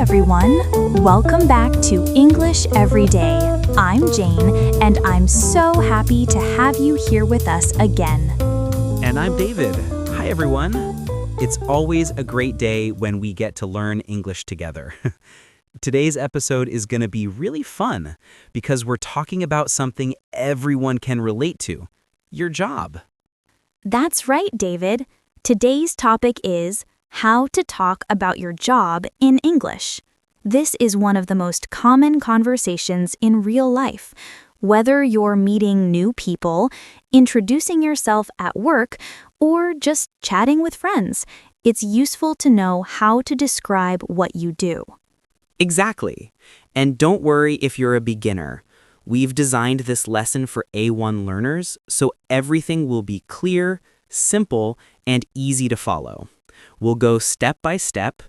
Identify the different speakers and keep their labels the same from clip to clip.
Speaker 1: everyone. Welcome back to English Every Day. I'm Jane, and I'm so happy to have you here with us again.
Speaker 2: And I'm David. Hi, everyone. It's always a great day when we get to learn English together. Today's episode is going to be really fun because we're talking about something everyone can relate to, your job.
Speaker 1: That's right, David. Today's topic is how to talk about your job in English. This is one of the most common conversations in real life. Whether you're meeting new people, introducing yourself at work, or just chatting with friends, it's useful to know how to describe what you do.
Speaker 2: Exactly. And don't worry if you're a beginner. We've designed this lesson for A1 learners, so everything will be clear, simple, and easy to follow. We'll go step by step,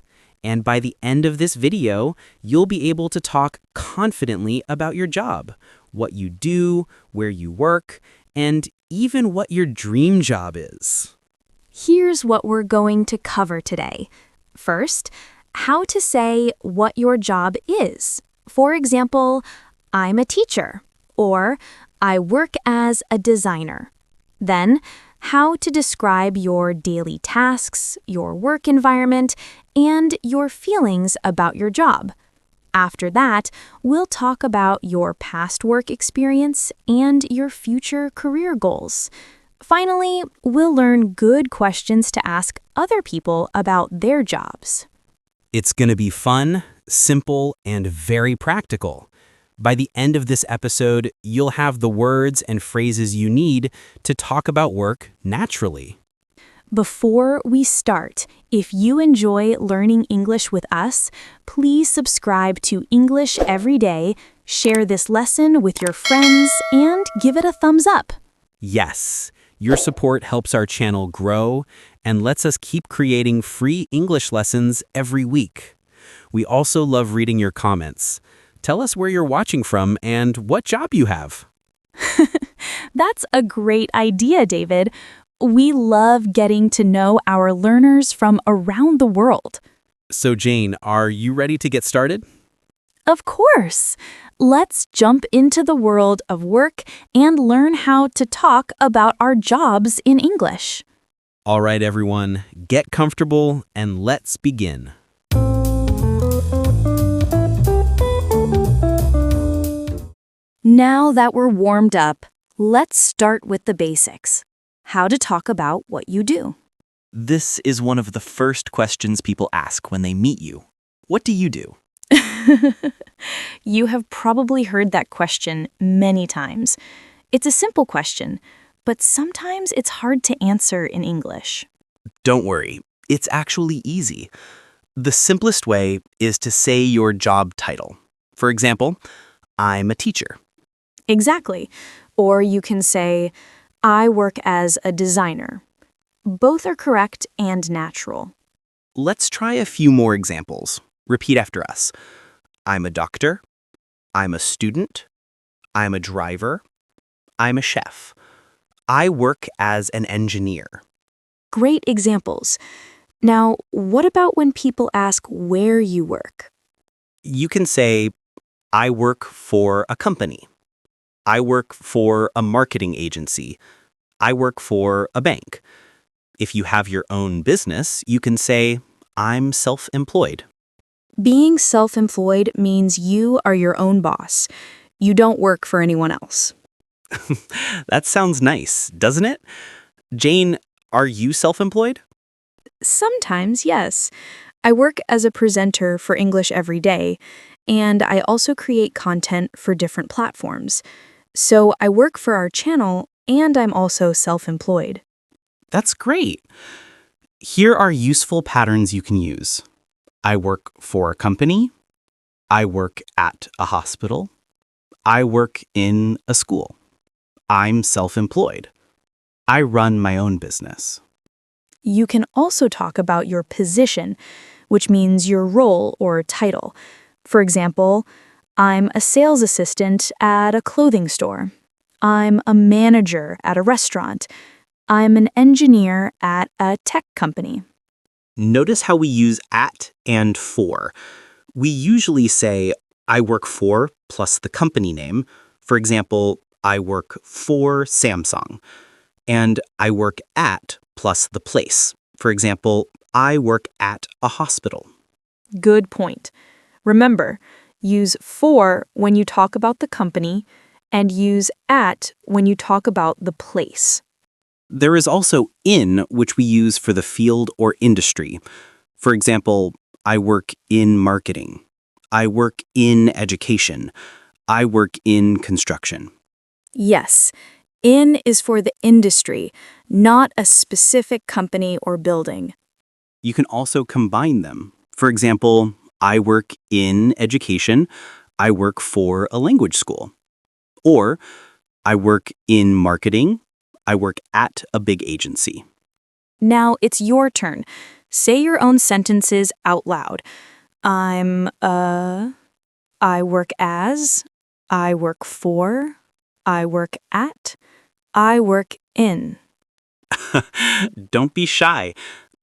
Speaker 2: and by the end of this video, you'll be able to talk confidently about your job, what you do, where you work, and even what your dream job is.
Speaker 1: Here's what we're going to cover today. First, how to say what your job is. For example, I'm a teacher, or I work as a designer. Then, how to describe your daily tasks, your work environment, and your feelings about your job. After that, we'll talk about your past work experience and your future career goals. Finally, we'll learn good questions to ask other people about their jobs.
Speaker 2: It's going to be fun, simple, and very practical. By the end of this episode, you'll have the words and phrases you need to talk about work naturally.
Speaker 1: Before we start, if you enjoy learning English with us, please subscribe to English Every Day, share this lesson with your friends, and give it a thumbs up.
Speaker 2: Yes, your support helps our channel grow and lets us keep creating free English lessons every week. We also love reading your comments. Tell us where you're watching from and what job you have.
Speaker 1: That's a great idea, David. We love getting to know our learners from around the world.
Speaker 2: So Jane, are you ready to get started?
Speaker 1: Of course. Let's jump into the world of work and learn how to talk about our jobs in English.
Speaker 2: All right, everyone, get comfortable and let's begin.
Speaker 1: Now that we're warmed up, let's start with the basics. How to talk about what you do.
Speaker 3: This is one of the first questions people ask when they meet you. What do you do?
Speaker 1: You have probably heard that question many times. It's a simple question, but sometimes it's hard to answer in English.
Speaker 3: Don't worry, it's actually easy. The simplest way is to say your job title. For example, I'm a teacher.
Speaker 1: Exactly. Or you can say, I work as a designer. Both are correct and natural.
Speaker 3: Let's try a few more examples. Repeat after us. I'm a doctor. I'm a student. I'm a driver. I'm a chef. I work as an engineer.
Speaker 1: Great examples. Now, what about when people ask where you work?
Speaker 3: You can say, I work for a company. I work for a marketing agency. I work for a bank. If you have your own business, you can say, I'm self-employed.
Speaker 1: Being self-employed means you are your own boss. You don't work for anyone else.
Speaker 3: That sounds nice, doesn't it? Jane, are you self-employed?
Speaker 1: Sometimes, yes. I work as a presenter for English Every Day, and I also create content for different platforms. So I work for our channel, and I'm also self-employed.
Speaker 3: That's great. Here are useful patterns you can use. I work for a company. I work at a hospital. I work in a school. I'm self-employed. I run my own business.
Speaker 1: You can also talk about your position, which means your role or title. For example, I'm a sales assistant at a clothing store. I'm a manager at a restaurant. I'm an engineer at a tech company.
Speaker 3: Notice how we use at and for. We usually say, I work for plus the company name. For example, I work for Samsung. And I work at plus the place. For example, I work at a hospital.
Speaker 1: Good point. Remember, use for when you talk about the company and use at when you talk about the place.
Speaker 3: There is also in, which we use for the field or industry. For example, I work in marketing. I work in education. I work in construction.
Speaker 1: Yes, in is for the industry, not a specific company or building.
Speaker 3: You can also combine them. For example, I work in education. I work for a language school. Or I work in marketing. I work at a big agency.
Speaker 1: Now it's your turn. Say your own sentences out loud. I work as, I work for, I work at, I work in.
Speaker 3: Don't be shy.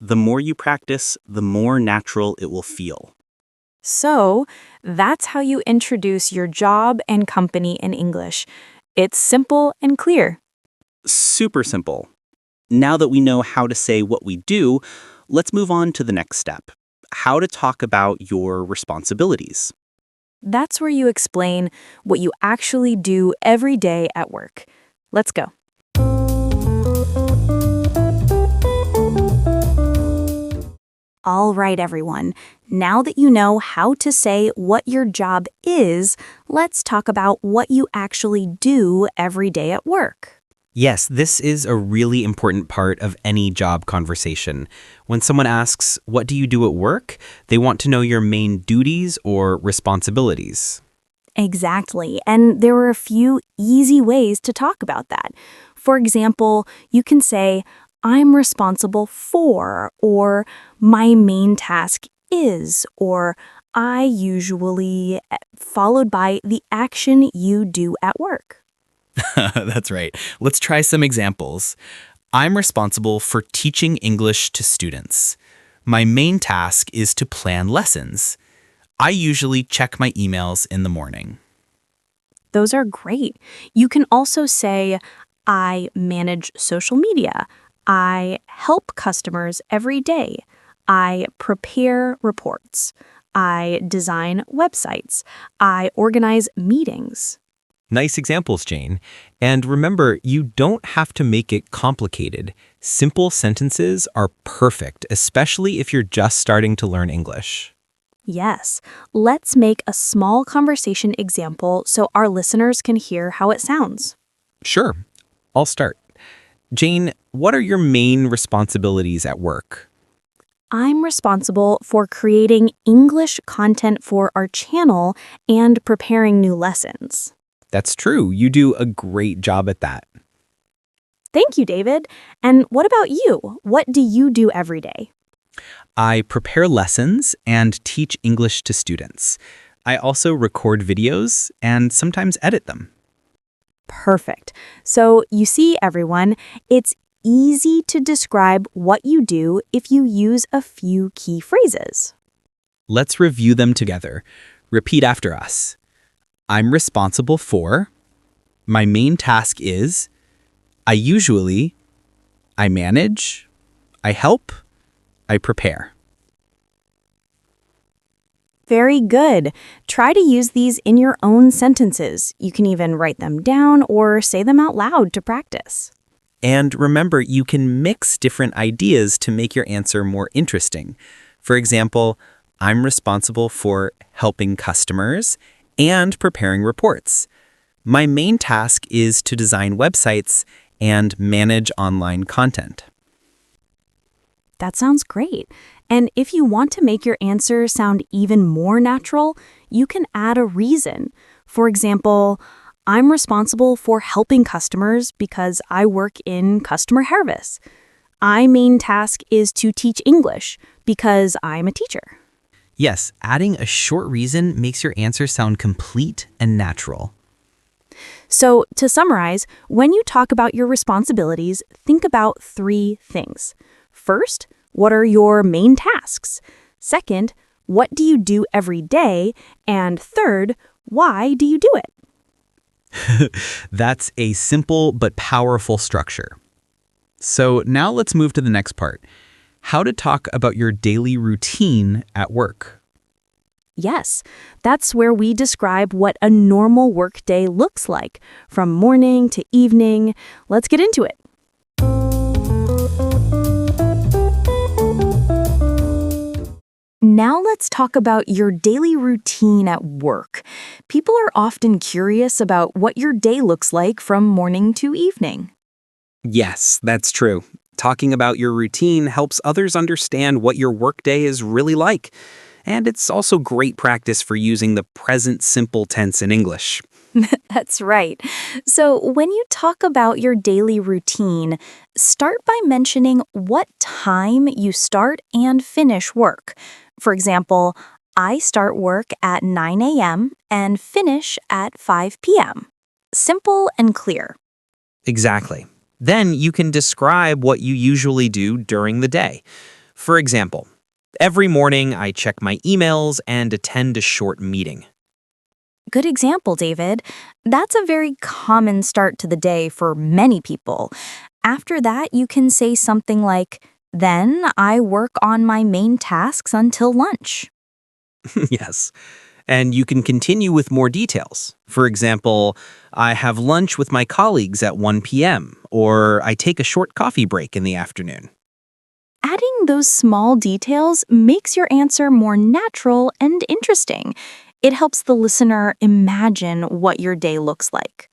Speaker 3: The more you practice, the more natural it will feel.
Speaker 1: So, that's how you introduce your job and company in English. It's simple and clear.
Speaker 3: Super simple. Now that we know how to say what we do, let's move on to the next step. How to talk about your responsibilities.
Speaker 1: That's where you explain what you actually do every day at work. Let's go. All right, everyone. Now that you know how to say what your job is, let's talk about what you actually do every day at work.
Speaker 2: Yes, this is a really important part of any job conversation. When someone asks, what do you do at work? They want to know your main duties or responsibilities.
Speaker 1: Exactly, and there are a few easy ways to talk about that. For example, you can say, I'm responsible for, or my main task is, or I usually, followed by the action you do at work.
Speaker 2: That's right. Let's try some examples. I'm responsible for teaching English to students. My main task is to plan lessons. I usually check my emails in the morning.
Speaker 1: Those are great. You can also say, I manage social media. I help customers every day. I prepare reports. I design websites. I organize meetings.
Speaker 2: Nice examples, Jane. And remember, you don't have to make it complicated. Simple sentences are perfect, especially if you're just starting to learn English.
Speaker 1: Yes, let's make a small conversation example so our listeners can hear how it sounds.
Speaker 2: Sure, I'll start. Jane, what are your main responsibilities at work?
Speaker 1: I'm responsible for creating English content for our channel and preparing new lessons.
Speaker 2: That's true. You do a great job at that.
Speaker 1: Thank you, David. And what about you? What do you do every day?
Speaker 2: I prepare lessons and teach English to students. I also record videos and sometimes edit them.
Speaker 1: Perfect. So you see, everyone, it's easy to describe what you do if you use a few key phrases.
Speaker 2: Let's review them together. Repeat after us. I'm responsible for. My main task is. I usually. I manage. I help. I prepare.
Speaker 1: Very good. Try to use these in your own sentences. You can even write them down or say them out loud to practice.
Speaker 2: And remember, you can mix different ideas to make your answer more interesting. For example, I'm responsible for helping customers and preparing reports. My main task is to design websites and manage online content.
Speaker 1: That sounds great. And if you want to make your answer sound even more natural, you can add a reason. For example, I'm responsible for helping customers because I work in customer service. My main task is to teach English because I'm a teacher.
Speaker 2: Yes, adding a short reason makes your answer sound complete and natural.
Speaker 1: So, to summarize, when you talk about your responsibilities, think about 3 things. First, what are your main tasks? Second, what do you do every day? And third, why do you do it?
Speaker 3: That's a simple but powerful structure. So now let's move to the next part. How to talk about your daily routine at work.
Speaker 1: Yes, that's where we describe what a normal workday looks like, from morning to evening. Let's get into it. Now let's talk about your daily routine at work. People are often curious about what your day looks like from morning to evening.
Speaker 2: Yes, that's true. Talking about your routine helps others understand what your workday is really like. And it's also great practice for using the present simple tense in English.
Speaker 1: That's right. So when you talk about your daily routine, start by mentioning what time you start and finish work. For example, I start work at 9 a.m. and finish at 5 p.m. Simple and clear.
Speaker 2: Exactly. Then you can describe what you usually do during the day. For example, every morning I check my emails and attend a short meeting.
Speaker 1: Good example, David. That's a very common start to the day for many people. After that, you can say something like, then I work on my main tasks until lunch.
Speaker 2: Yes. And you can continue with more details. For example, I have lunch with my colleagues at 1 p.m., or I take a short coffee break in the afternoon.
Speaker 1: Adding those small details makes your answer more natural and interesting. It helps the listener imagine what your day looks like.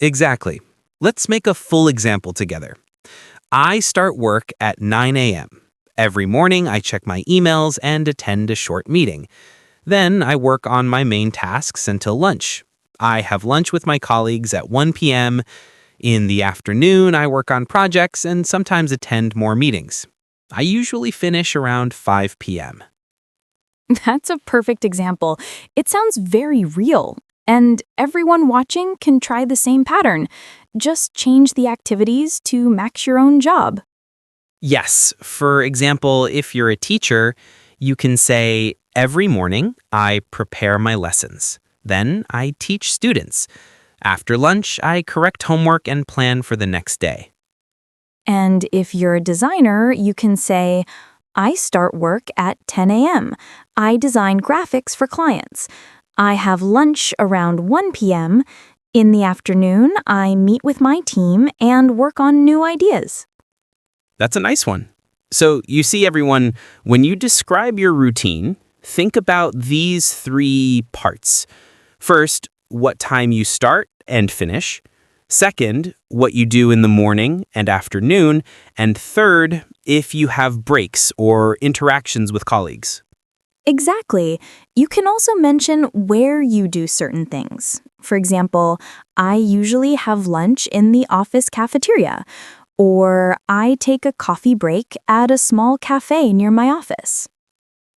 Speaker 2: Exactly. Let's make a full example together. I start work at 9 a.m. Every morning, I check my emails and attend a short meeting. Then I work on my main tasks until lunch. I have lunch with my colleagues at 1 p.m. In the afternoon, I work on projects and sometimes attend more meetings. I usually finish around 5 p.m.
Speaker 1: That's a perfect example. It sounds very real, and everyone watching can try the same pattern. Just change the activities to match your own job.
Speaker 2: Yes, for example, if you're a teacher, you can say, every morning I prepare my lessons. Then I teach students. After lunch, I correct homework and plan for the next day.
Speaker 1: And if you're a designer, you can say, I start work at 10 a.m. I design graphics for clients. I have lunch around 1 p.m. In the afternoon, I meet with my team and work on new ideas.
Speaker 2: That's a nice one. So you see, everyone, when you describe your routine, think about these three parts. First, what time you start and finish. Second, what you do in the morning and afternoon. And third, if you have breaks or interactions with colleagues.
Speaker 1: Exactly. You can also mention where you do certain things. For example, I usually have lunch in the office cafeteria, or I take a coffee break at a small cafe near my office.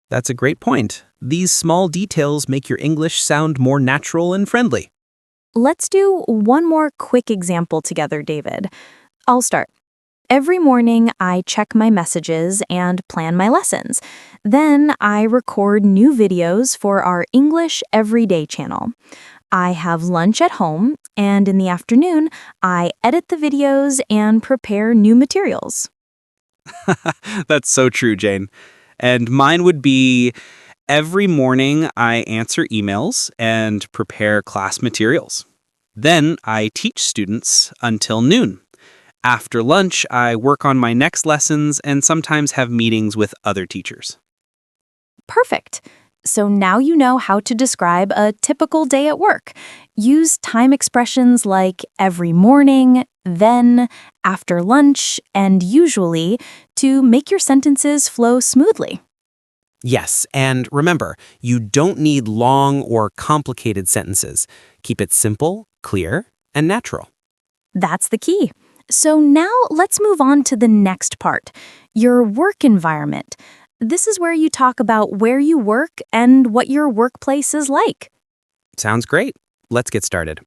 Speaker 2: That's a great point. These small details make your English sound more natural and friendly.
Speaker 1: Let's do one more quick example together, David. I'll start. Every morning, I check my messages and plan my lessons. Then I record new videos for our English Everyday channel. I have lunch at home, and in the afternoon, I edit the videos and prepare new materials.
Speaker 2: That's so true, Jane. And mine would be every morning I answer emails and prepare class materials. Then I teach students until noon. After lunch, I work on my next lessons and sometimes have meetings with other teachers.
Speaker 1: Perfect. So now you know how to describe a typical day at work. Use time expressions like every morning, then, after lunch, and usually to make your sentences flow smoothly.
Speaker 2: Yes, and remember, you don't need long or complicated sentences. Keep it simple, clear, and natural.
Speaker 1: That's the key. So now let's move on to the next part, your work environment. This is where you talk about where you work and what your workplace is like.
Speaker 2: Sounds great. Let's get started.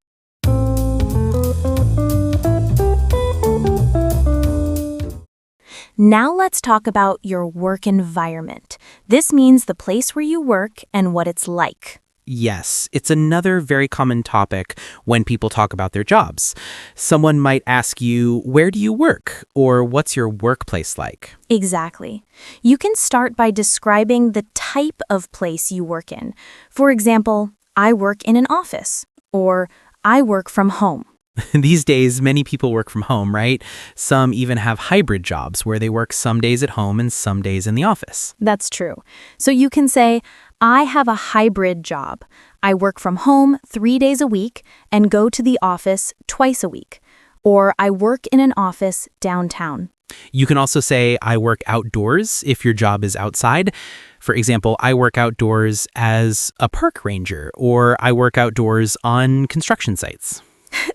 Speaker 1: Now let's talk about your work environment. This means the place where you work and what it's like.
Speaker 2: Yes, it's another very common topic when people talk about their jobs. Someone might ask you, where do you work? Or what's your workplace like?
Speaker 1: Exactly. You can start by describing the type of place you work in. For example, I work in an office, or I work from home.
Speaker 2: These days, many people work from home, right? Some even have hybrid jobs where they work some days at home and some days in the office.
Speaker 1: That's true. So you can say, I have a hybrid job. I work from home 3 days a week and go to the office twice a week. Or I work in an office downtown.
Speaker 2: You can also say, I work outdoors if your job is outside. For example, I work outdoors as a park ranger, or I work outdoors on construction sites.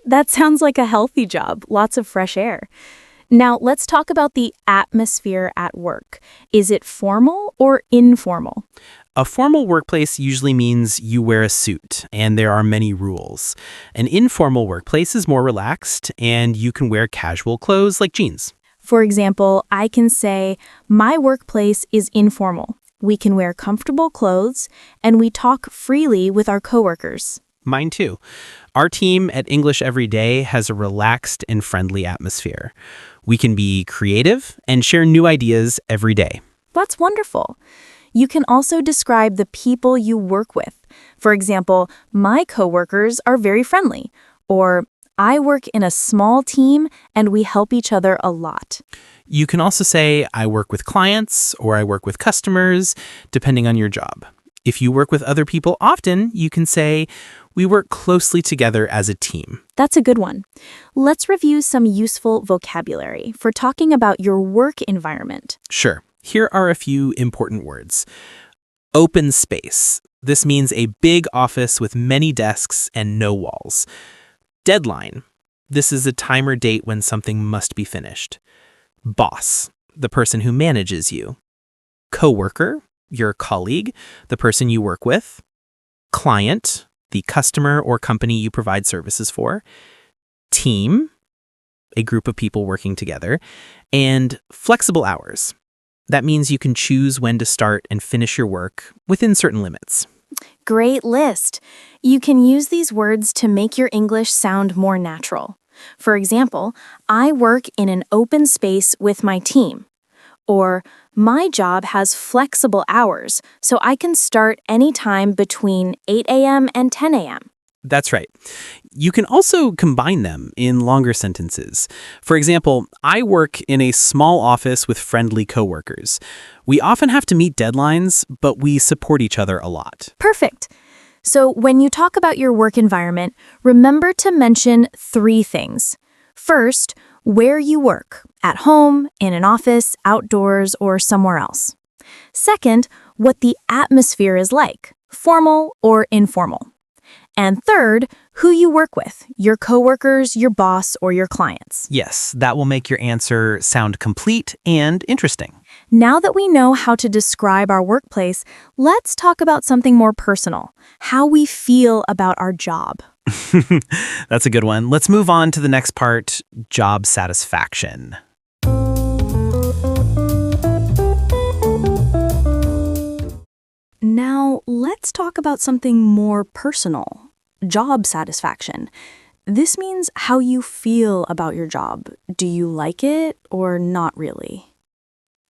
Speaker 1: That sounds like a healthy job, lots of fresh air. Now, let's talk about the atmosphere at work. Is it formal or informal?
Speaker 2: A formal workplace usually means you wear a suit, and there are many rules. An informal workplace is more relaxed, and you can wear casual clothes like jeans.
Speaker 1: For example, I can say, my workplace is informal. We can wear comfortable clothes, and we talk freely with our coworkers.
Speaker 2: Mine too. Our team at English Every Day has a relaxed and friendly atmosphere. We can be creative and share new ideas every day.
Speaker 1: That's wonderful. You can also describe the people you work with. For example, my coworkers are very friendly, or I work in a small team and we help each other a lot.
Speaker 2: You can also say, I work with clients or I work with customers, depending on your job. If you work with other people often, you can say, we work closely together as a team.
Speaker 1: That's a good one. Let's review some useful vocabulary for talking about your work environment.
Speaker 2: Sure. Here are a few important words. Open space. This means a big office with many desks and no walls. Deadline. This is a time or date when something must be finished. Boss. The person who manages you. Coworker. Your colleague. The person you work with. Client. The customer or company you provide services for. Team. A group of people working together. And flexible hours. That means you can choose when to start and finish your work within certain limits.
Speaker 1: Great list. You can use these words to make your English sound more natural. For example, I work in an open space with my team. Or, my job has flexible hours, so I can start anytime between 8 a.m. and 10 a.m.
Speaker 2: That's right. You can also combine them in longer sentences. For example, I work in a small office with friendly coworkers. We often have to meet deadlines, but we support each other a lot.
Speaker 1: Perfect. So when you talk about your work environment, remember to mention 3 things. First, where you work, at home, in an office, outdoors, or somewhere else. Second, what the atmosphere is like, formal or informal. And third, who you work with, your coworkers, your boss, or your clients.
Speaker 2: Yes, that will make your answer sound complete and interesting.
Speaker 1: Now that we know how to describe our workplace, let's talk about something more personal, how we feel about our job.
Speaker 2: That's a good one. Let's move on to the next part, job satisfaction.
Speaker 1: Now, let's talk about something more personal, job satisfaction. This means how you feel about your job. Do you like it or not really?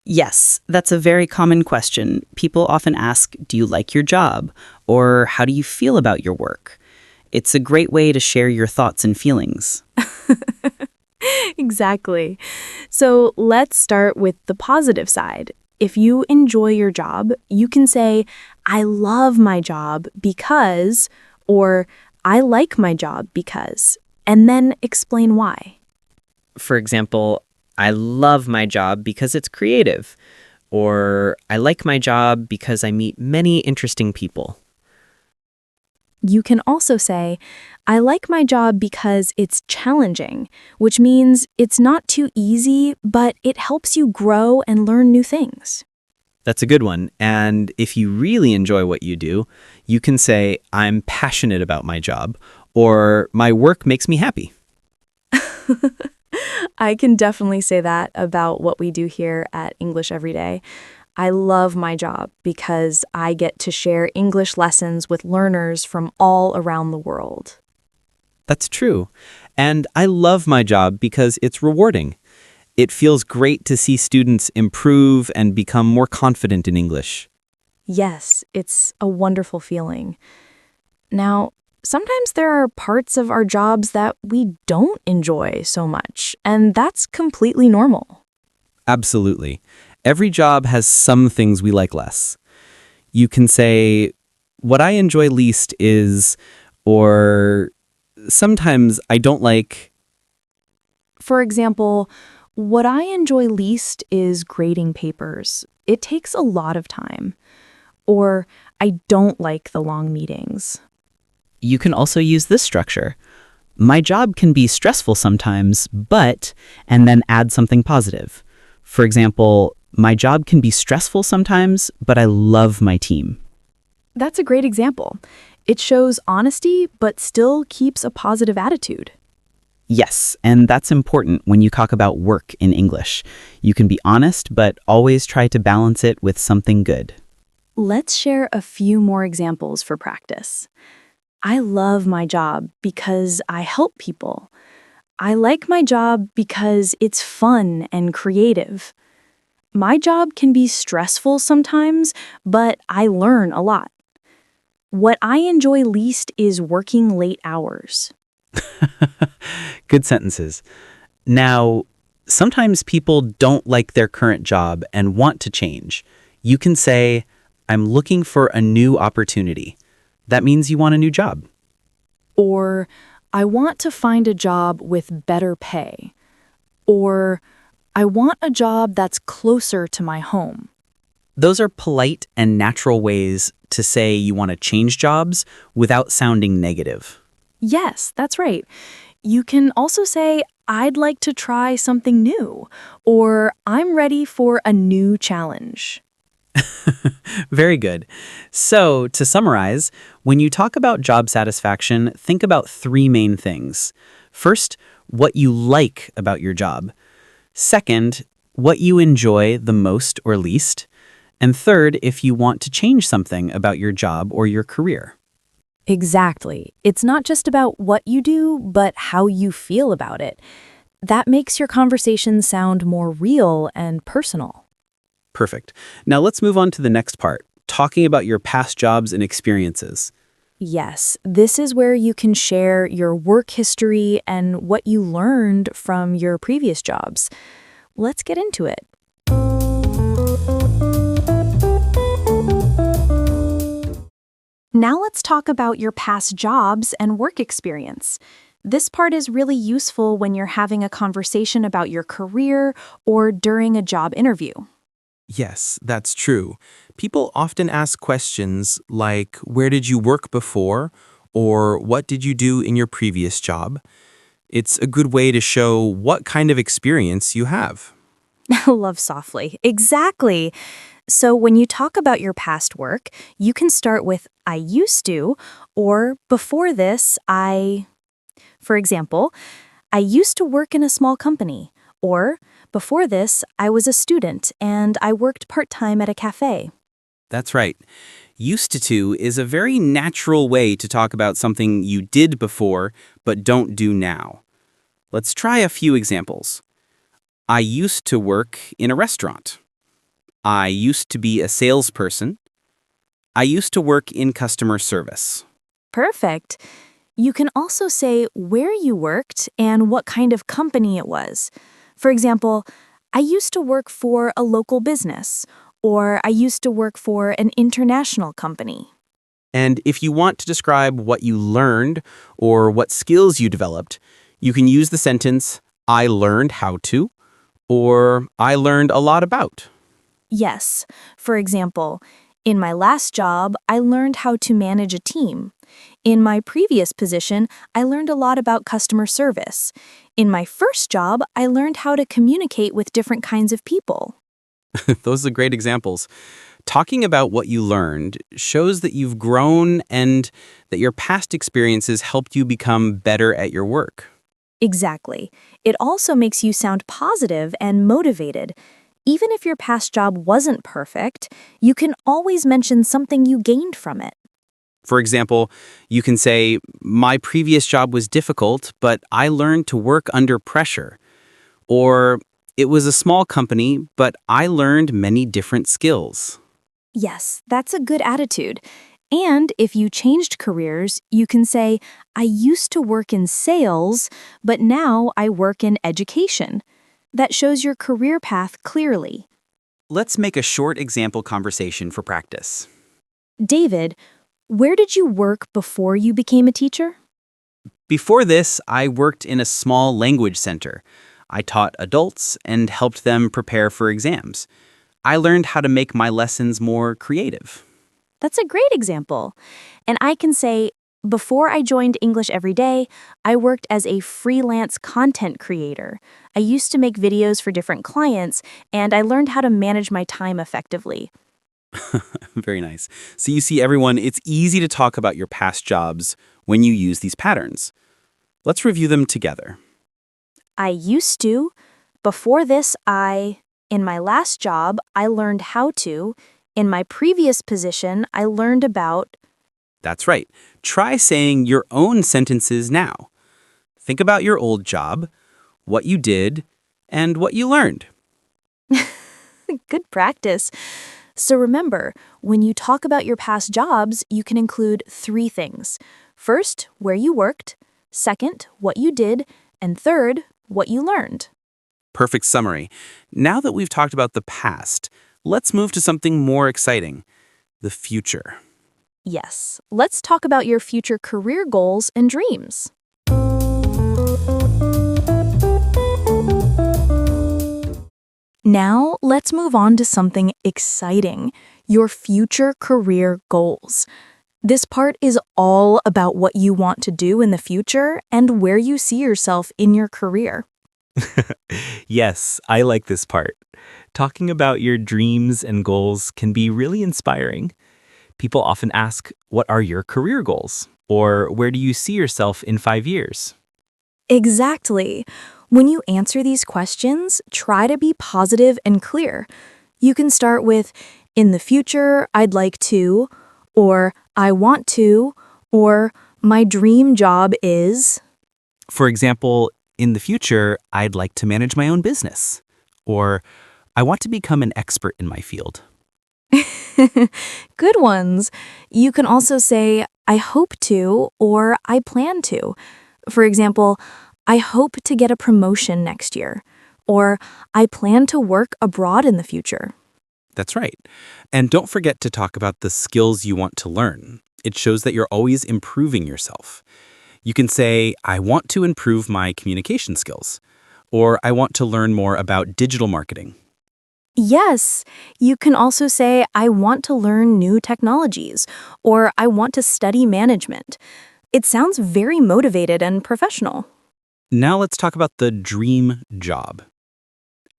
Speaker 4: Yes, that's a very common question. People often ask, do you like your job? Or how do you feel about your work? It's a great way to share your thoughts and feelings.
Speaker 1: Exactly. So let's start with the positive side. If you enjoy your job, you can say, I love my job because, or I like my job because, and then explain why.
Speaker 5: For example, I love my job because it's creative, or I like my job because I meet many interesting people.
Speaker 1: You can also say, I like my job because it's challenging, which means it's not too easy, but it helps you grow and learn new things.
Speaker 2: That's a good one. And if you really enjoy what you do, you can say, I'm passionate about my job, or my work makes me happy.
Speaker 1: I can definitely say that about what we do here at English Every Day. I love my job because I get to share English lessons with learners from all around the world.
Speaker 2: That's true. And I love my job because it's rewarding. It feels great to see students improve and become more confident in English.
Speaker 1: Yes, it's a wonderful feeling. Now, sometimes there are parts of our jobs that we don't enjoy so much, and that's completely normal.
Speaker 2: Absolutely. Every job has some things we like less. You can say, what I enjoy least is, or sometimes I don't like.
Speaker 1: For example, what I enjoy least is grading papers. It takes a lot of time. Or I don't like the long meetings.
Speaker 4: You can also use this structure. My job can be stressful sometimes, but, and then add something positive. For example, my job can be stressful sometimes, but I love my team.
Speaker 1: That's a great example. It shows honesty, but still keeps a positive attitude.
Speaker 4: Yes, and that's important when you talk about work in English. You can be honest, but always try to balance it with something good.
Speaker 1: Let's share a few more examples for practice. I love my job because I help people. I like my job because it's fun and creative. My job can be stressful sometimes, but I learn a lot. What I enjoy least is working late hours.
Speaker 2: Good sentences. Now, sometimes people don't like their current job and want to change. You can say, I'm looking for a new opportunity. That means you want a new job.
Speaker 1: Or, I want to find a job with better pay. Or, I want a job that's closer to my home.
Speaker 2: Those are polite and natural ways to say you want to change jobs without sounding negative.
Speaker 1: Yes, that's right. You can also say, I'd like to try something new, or I'm ready for a new challenge.
Speaker 2: Very good. So, to summarize, when you talk about job satisfaction, think about three main things. First, what you like about your job. Second, what you enjoy the most or least. And third, if you want to change something about your job or your career.
Speaker 1: Exactly. It's not just about what you do, but how you feel about it. That makes your conversation sound more real and personal.
Speaker 2: Perfect. Now let's move on to the next part, talking about your past jobs and experiences.
Speaker 1: Yes, this is where you can share your work history and what you learned from your previous jobs. Let's get into it. Now let's talk about your past jobs and work experience. This part is really useful when you're having a conversation about your career or during a job interview.
Speaker 6: Yes, that's true. People often ask questions like, where did you work before? Or what did you do in your previous job? It's a good way to show what kind of experience you have.
Speaker 1: Love softly. Exactly. So when you talk about your past work, you can start with I used to, or before this, For example, I used to work in a small company, or before this, I was a student and I worked part-time at a cafe.
Speaker 2: That's right. Used to is a very natural way to talk about something you did before but don't do now. Let's try a few examples. I used to work in a restaurant. I used to be a salesperson. I used to work in customer service.
Speaker 1: Perfect. You can also say where you worked and what kind of company it was. For example, I used to work for a local business, or I used to work for an international company.
Speaker 2: And if you want to describe what you learned or what skills you developed, you can use the sentence, I learned how to, or I learned a lot about.
Speaker 1: Yes. For example, in my last job, I learned how to manage a team. In my previous position, I learned a lot about customer service. In my first job, I learned how to communicate with different kinds of people.
Speaker 2: Those are great examples. Talking about what you learned shows that you've grown and that your past experiences helped you become better at your work.
Speaker 1: Exactly. It also makes you sound positive and motivated. Even if your past job wasn't perfect, you can always mention something you gained from it.
Speaker 2: For example, you can say, my previous job was difficult, but I learned to work under pressure. Or, it was a small company, but I learned many different skills.
Speaker 1: Yes, that's a good attitude. And if you changed careers, you can say, I used to work in sales, but now I work in education. That shows your career path clearly.
Speaker 2: Let's make a short example conversation for practice.
Speaker 1: David, where did you work before you became a teacher?
Speaker 2: Before this, I worked in a small language center. I taught adults and helped them prepare for exams. I learned how to make my lessons more creative.
Speaker 1: That's a great example. And I can say, before I joined English Every Day, I worked as a freelance content creator. I used to make videos for different clients, and I learned how to manage my time effectively.
Speaker 2: Very nice. So you see, everyone, it's easy to talk about your past jobs when you use these patterns. Let's review them together.
Speaker 1: I used to. Before this, in my last job, I learned how to. In my previous position, I learned about.
Speaker 2: That's right. Try saying your own sentences now. Think about your old job, what you did, and what you learned.
Speaker 1: Good practice. So remember, when you talk about your past jobs, you can include 3 things. First, where you worked. Second, what you did. And third, what you learned.
Speaker 2: Perfect summary. Now that we've talked about the past, let's move to something more exciting, the future.
Speaker 1: Yes, let's talk about your future career goals and dreams. Now, let's move on to something exciting, your future career goals. This part is all about what you want to do in the future and where you see yourself in your career.
Speaker 3: Yes, I like this part. Talking about your dreams and goals can be really inspiring. People often ask, what are your career goals? Or where do you see yourself in 5 years?
Speaker 1: Exactly. When you answer these questions, try to be positive and clear. You can start with, in the future, I'd like to, or I want to, or my dream job is.
Speaker 3: For example, in the future, I'd like to manage my own business. Or I want to become an expert in my field.
Speaker 1: Good ones. You can also say, I hope to, or I plan to. For example, I hope to get a promotion next year, or I plan to work abroad in the future.
Speaker 2: That's right. And don't forget to talk about the skills you want to learn. It shows that you're always improving yourself. You can say, I want to improve my communication skills, or I want to learn more about digital marketing.
Speaker 1: Yes, you can also say, I want to learn new technologies, or I want to study management. It sounds very motivated and professional.
Speaker 2: Now let's talk about the dream job.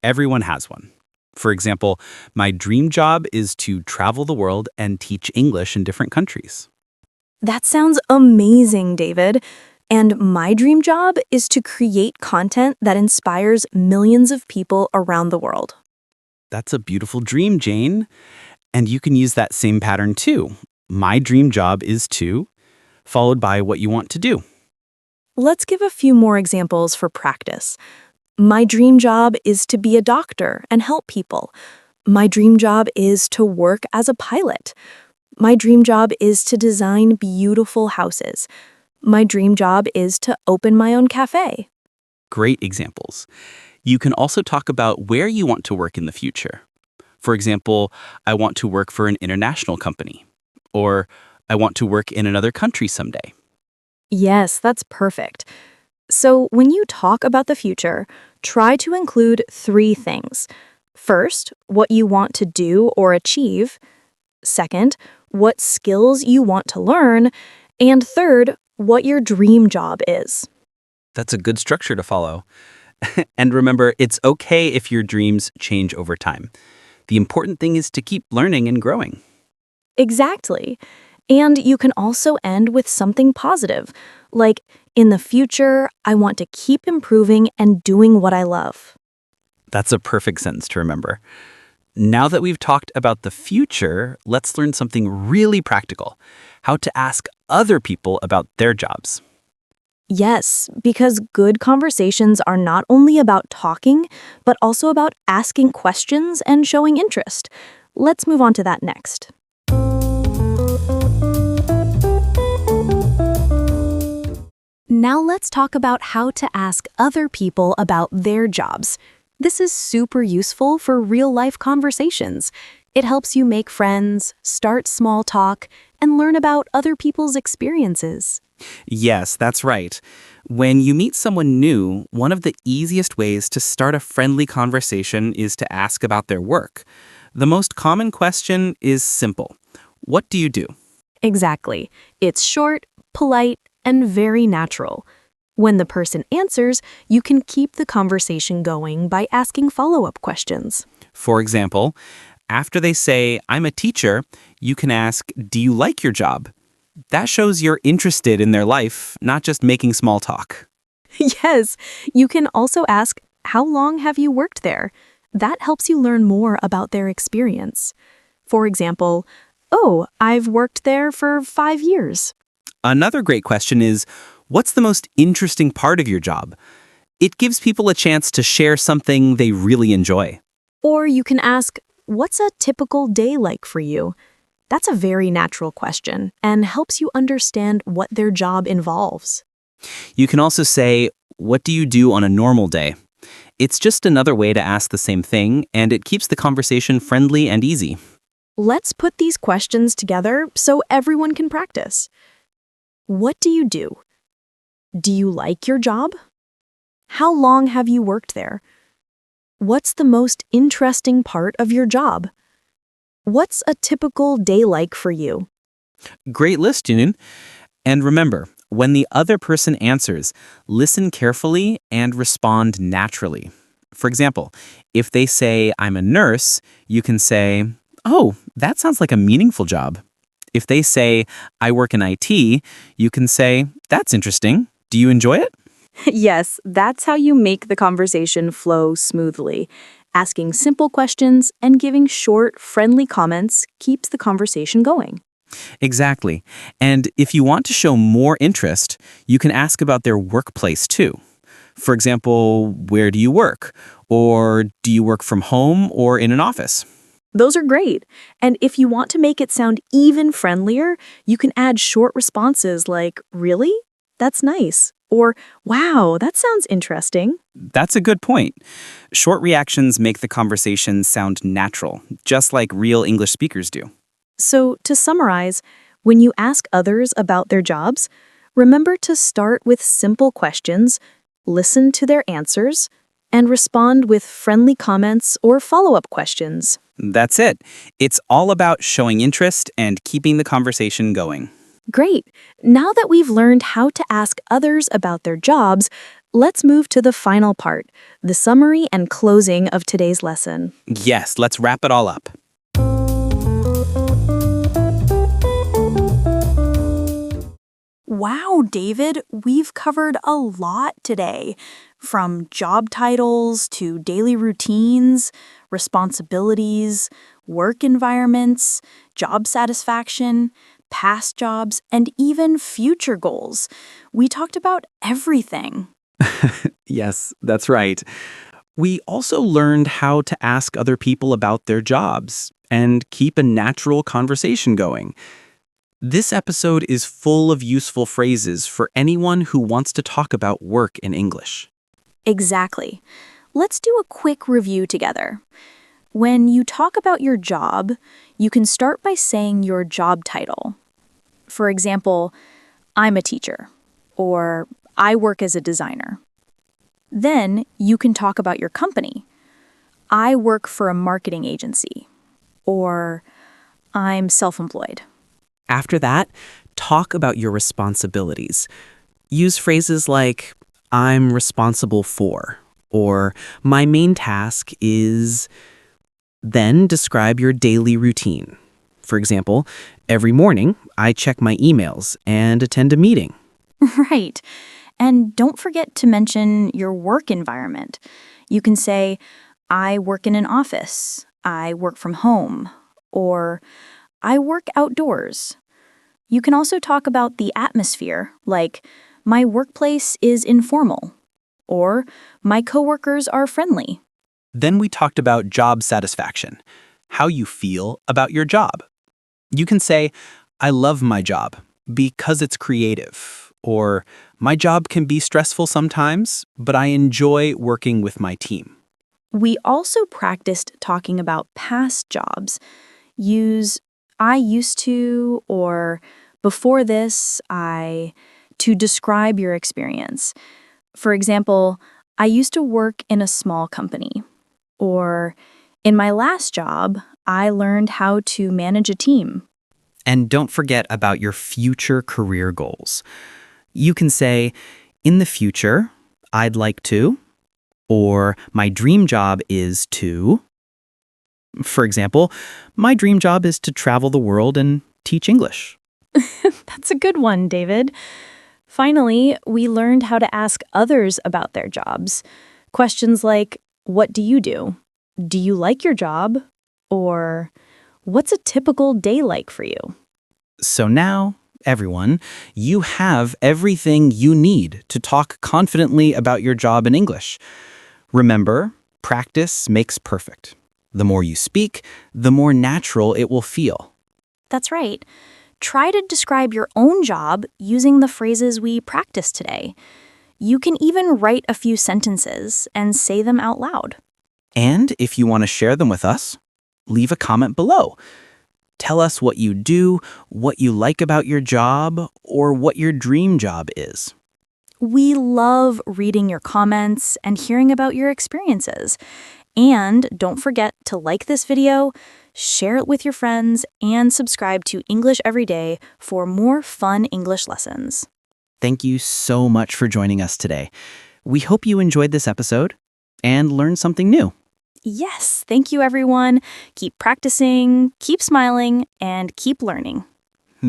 Speaker 2: Everyone has one. For example, my dream job is to travel the world and teach English in different countries.
Speaker 1: That sounds amazing, David. And my dream job is to create content that inspires millions of people around the world.
Speaker 2: That's a beautiful dream, Jane. And you can use that same pattern too. My dream job is to, followed by what you want to do.
Speaker 1: Let's give a few more examples for practice. My dream job is to be a doctor and help people. My dream job is to work as a pilot. My dream job is to design beautiful houses. My dream job is to open my own cafe.
Speaker 2: Great examples. You can also talk about where you want to work in the future. For example, I want to work for an international company. Or I want to work in another country someday.
Speaker 1: Yes, that's perfect. So when you talk about the future, try to include 3 things. First, what you want to do or achieve. Second, what skills you want to learn. And third, what your dream job is.
Speaker 2: That's a good structure to follow. And remember, it's okay if your dreams change over time. The important thing is to keep learning and growing.
Speaker 1: Exactly. And you can also end with something positive, like, in the future, I want to keep improving and doing what I love.
Speaker 3: That's a perfect sentence to remember. Now that we've talked about the future, let's learn something really practical: how to ask other people about their jobs.
Speaker 1: Yes, because good conversations are not only about talking, but also about asking questions and showing interest. Let's move on to that next. Now let's talk about how to ask other people about their jobs. This is super useful for real-life conversations. It helps you make friends, start small talk, and learn about other people's experiences.
Speaker 3: Yes, that's right. When you meet someone new, one of the easiest ways to start a friendly conversation is to ask about their work. The most common question is simple: what do you do?
Speaker 1: Exactly. It's short, polite, and very natural. When the person answers, you can keep the conversation going by asking follow-up questions.
Speaker 3: For example, after they say, "I'm a teacher," you can ask, "Do you like your job?" That shows you're interested in their life, not just making small talk.
Speaker 1: Yes, you can also ask, how long have you worked there? That helps you learn more about their experience. For example, oh, I've worked there for 5 years.
Speaker 3: Another great question is, what's the most interesting part of your job? It gives people a chance to share something they really enjoy.
Speaker 1: Or you can ask, what's a typical day like for you? That's a very natural question and helps you understand what their job involves.
Speaker 3: You can also say, "What do you do on a normal day?" It's just another way to ask the same thing, and it keeps the conversation friendly and easy.
Speaker 1: Let's put these questions together so everyone can practice. What do you do? Do you like your job? How long have you worked there? What's the most interesting part of your job? What's a typical day like for you?
Speaker 3: Great list, Junun. And remember, when the other person answers, listen carefully and respond naturally. For example, if they say, "I'm a nurse," you can say, "Oh, that sounds like a meaningful job." If they say, "I work in IT," you can say, "That's interesting. Do you enjoy it?"
Speaker 1: Yes, that's how you make the conversation flow smoothly. Asking simple questions and giving short, friendly comments keeps the conversation going.
Speaker 3: Exactly. And if you want to show more interest, you can ask about their workplace too. For example, where do you work? Or do you work from home or in an office?
Speaker 1: Those are great. And if you want to make it sound even friendlier, you can add short responses like, really? That's nice. Or, wow, that sounds interesting.
Speaker 3: That's a good point. Short reactions make the conversation sound natural, just like real English speakers do.
Speaker 1: So, to summarize, when you ask others about their jobs, remember to start with simple questions, listen to their answers, and respond with friendly comments or follow-up questions.
Speaker 3: That's it. It's all about showing interest and keeping the conversation going.
Speaker 1: Great! Now that we've learned how to ask others about their jobs, let's move to the final part, the summary and closing of today's lesson.
Speaker 3: Yes, let's wrap it all up.
Speaker 1: Wow, David, we've covered a lot today. From job titles to daily routines, responsibilities, work environments, job satisfaction, past jobs, and even future goals. We talked about everything.
Speaker 3: Yes, that's right. We also learned how to ask other people about their jobs and keep a natural conversation going. This episode is full of useful phrases for anyone who wants to talk about work in English.
Speaker 1: Exactly. Let's do a quick review together. When you talk about your job, you can start by saying your job title. For example, I'm a teacher, or I work as a designer. Then you can talk about your company. I work for a marketing agency, or I'm self-employed.
Speaker 2: After that, talk about your responsibilities. Use phrases like, "I'm responsible for," or "My main task is." Then describe your daily routine. For example, Every morning, I check my emails and attend a meeting.
Speaker 1: Right. And don't forget to mention your work environment. You can say, I work in an office, I work from home, or I work outdoors. You can also talk about the atmosphere, like, my workplace is informal, or my coworkers are friendly.
Speaker 3: Then we talked about job satisfaction, how you feel about your job. You can say, I love my job because it's creative, or my job can be stressful sometimes, but I enjoy working with my team.
Speaker 1: We also practiced talking about past jobs. Use I used to or before this, to describe your experience. For example, I used to work in a small company. Or in my last job, I learned how to manage a team.
Speaker 2: And don't forget about your future career goals. You can say, in the future, I'd like to, or my dream job is to. For example, my dream job is to travel the world and teach English.
Speaker 1: That's a good one, David. Finally, we learned how to ask others about their jobs. Questions like, what do you do? Do you like your job? Or, what's a typical day like for you?
Speaker 3: So now, everyone, you have everything you need to talk confidently about your job in English. Remember, practice makes perfect. The more you speak, the more natural it will feel.
Speaker 1: That's right. Try to describe your own job using the phrases we practiced today. You can even write a few sentences and say them out loud.
Speaker 3: And if you want to share them with us, leave a comment below. Tell us what you do, what you like about your job, or what your dream job is.
Speaker 1: We love reading your comments and hearing about your experiences. And don't forget to like this video, share it with your friends, and subscribe to English Every Day for more fun English lessons.
Speaker 3: Thank you so much for joining us today. We hope you enjoyed this episode and learned something new.
Speaker 1: Yes, thank you, everyone. Keep practicing, keep smiling, and keep learning.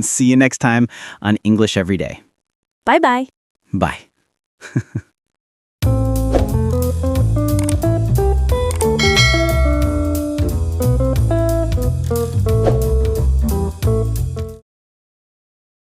Speaker 3: See you next time on English Every Day.
Speaker 1: Bye-bye.
Speaker 3: Bye.